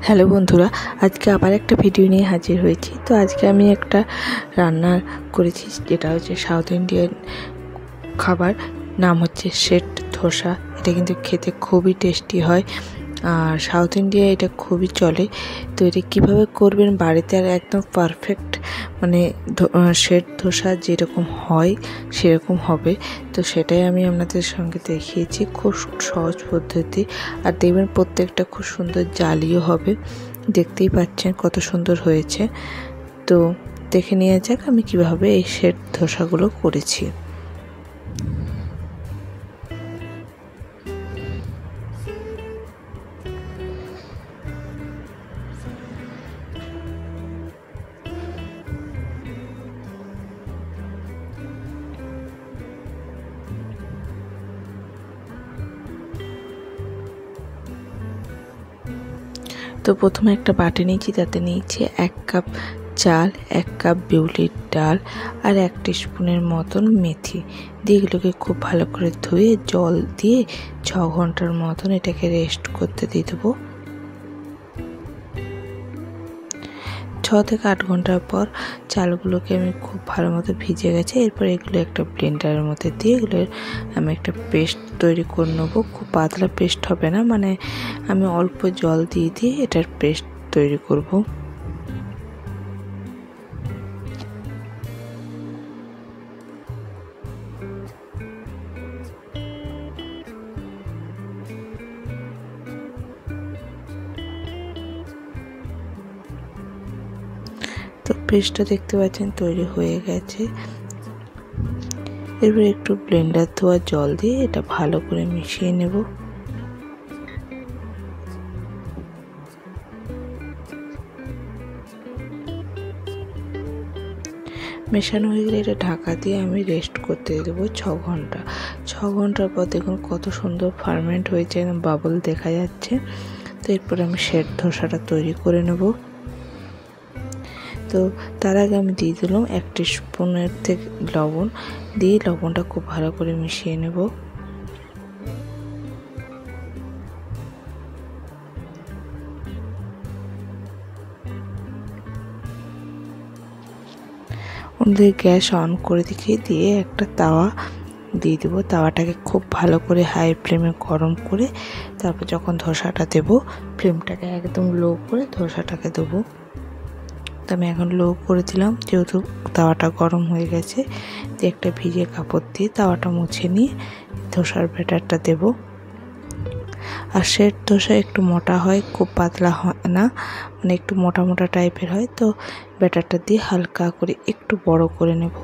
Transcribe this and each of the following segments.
Hello বন্ধুরা, আজকে আবার একটা ভিডিও নিয়ে হাজির হয়েছি। তো আজকে আমি একটা রান্না করেছি, যেটা হচ্ছে সাউথ ইন্ডিয়ান খাবার, নাম হচ্ছে সেট ধোসা। এটা কিন্তু খেতে খুবই টেস্টি হয়, আর সাউথ ইন্ডিয়া এটা খুবই চলে। তো এটা কীভাবে করবেন বাড়িতে আর একদম পারফেক্ট, মানে সেট ধোসা যেরকম হয় সেরকম হবে। তো সেটাই আমি আপনাদের সঙ্গে দেখিয়েছি, খুব সহজ পদ্ধতি। আর দেখবেন প্রত্যেকটা খুব সুন্দর জালিও হবে, দেখতেই পাচ্ছেন কত সুন্দর হয়েছে। তো দেখে নিয়ে যাক আমি কিভাবে এই সেট ধোসাগুলো করেছি। তো প্রথমে একটা বাটি নিয়েছি, তাতে নিয়েছি 1 কাপ চাল, 1 কাপ বিউলির ডাল আর 1 টিস্পুনের মতন মেথি দিয়ে এগুলোকে খুব ভালো করে ধুয়ে জল দিয়ে 6 ঘন্টার মতন এটাকে রেস্ট করতে দিয়ে দেবো। 6 থেকে 8 ঘন্টার পর চালগুলোকে আমি খুব ভালো মতো ভিজে গেছে। এরপর এগুলো একটা ব্লেন্ডারের মধ্যে দিয়ে এগুলোর আমি একটা পেস্ট তৈরি করে নেবো। খুব পাতলা পেস্ট হবে না, মানে আমি অল্প জল দিয়ে দিয়ে এটার পেস্ট তৈরি করব। তো পেস্টটা দেখতে পাচ্ছেন তৈরি হয়ে গেছে। এরপর একটু ব্লেন্ডার ধোয়া জল দিয়ে এটা ভালো করে মিশিয়ে নেব। মেশানো হয়ে গেলে এটা ঢাকা দিয়ে আমি রেস্ট করতে দেবো 6 ঘন্টা। 6 ঘন্টার পর দেখুন কত সুন্দর ফার্মেন্ট হয়েছে, একদম বাবল দেখা যাচ্ছে। তো এরপর আমি সেট ধোসাটা তৈরি করে নেব। তো তার আগে আমি দিয়ে দিলাম 1 টিস্পুনের থেকে লবণ, দিয়ে লবণটা খুব ভালো করে মিশিয়ে নেব। ওদের গ্যাস অন করে দিয়ে একটা তাওয়া দিয়ে দেবো। তাওয়াটাকে খুব ভালো করে হাই ফ্লেমে গরম করে তারপর যখন ধোসাটা দেবো, ফ্লেমটাকে একদম লো করে ধোসাটাকে দেবো। তো আমি এখন লো করে দিলাম, যেহেতু তাওয়াটা গরম হয়ে গেছে। দিয়ে একটা ভিজে কাপড় দিয়ে তাওয়াটা মুছে নিয়ে ধোসার ব্যাটারটা দেবো। আর সেট ধোসা একটু মোটা হয়, খুব পাতলা হয় না, মানে একটু মোটা মোটা টাইপের হয়। তো ব্যাটারটা দিয়ে হালকা করে একটু বড় করে নেব।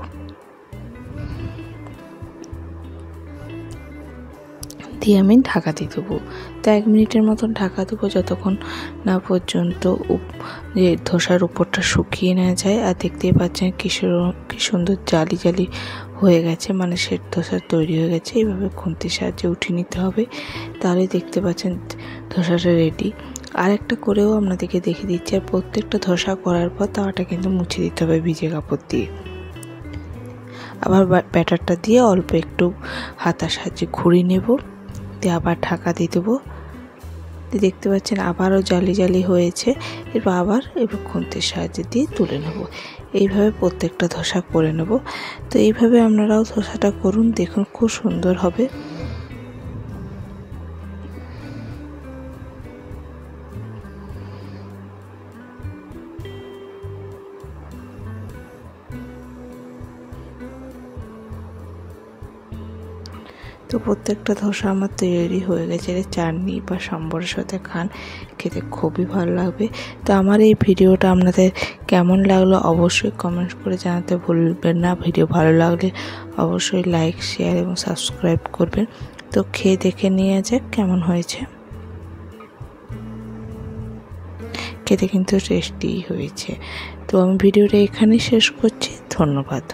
দিয়ে আমি ঢাকা দিয়ে দেবো। তো 1 মিনিটের মতন ঢাকা দেবো, যতক্ষণ না পর্যন্ত যে ধোসার উপরটা শুকিয়ে না যায়। আর দেখতেই পাচ্ছেন কি সুন্দর জালি জালি হয়ে গেছে, মানে সেট ধোসা তৈরি হয়ে গেছে। এইভাবে খুন্তির সাহায্যে উঠিয়ে নিতে হবে, তাহলে দেখতে পাচ্ছেন ধোসাটা রেডি। আর একটা করেও আপনাদেরকে দেখে দিচ্ছি। আর প্রত্যেকটা ধোসা করার পর তাওয়াটা কিন্তু মুছে দিতে হবে ভিজে কাপড় দিয়ে। আবার ব্যাটারটা দিয়ে অল্প একটু হাতার সাহায্যে ঘুরিয়ে নেব, দিয়ে আবার ঢাকা দিয়ে দেবো। দেখতে পাচ্ছেন আবারও জালি জালি হয়েছে। এবার খুন্তির সাহায্যে দিয়ে তুলে নেব। এইভাবে প্রত্যেকটা ধোসা করে নেব। তো এইভাবে আপনারাও ধোসাটা করুন, দেখুন খুব সুন্দর হবে। তো প্রত্যেকটা ধোসা আমার তৈরি হয়ে গেছে। চাটনি বা সাম্বরের সাথে খান, খেতে খুবই ভালো লাগবে। তো আমার এই ভিডিওটা আপনাদের কেমন লাগলো অবশ্যই কমেন্ট করে জানাতে ভুলবেন না। ভিডিও ভালো লাগলে অবশ্যই লাইক, শেয়ার এবং সাবস্ক্রাইব করবেন। তো খেয়ে দেখে নিয়ে যাক কেমন হয়েছে। খেতে কিন্তু টেস্টি হয়েছে। তো আমি ভিডিওটা এখানেই শেষ করছি। ধন্যবাদ।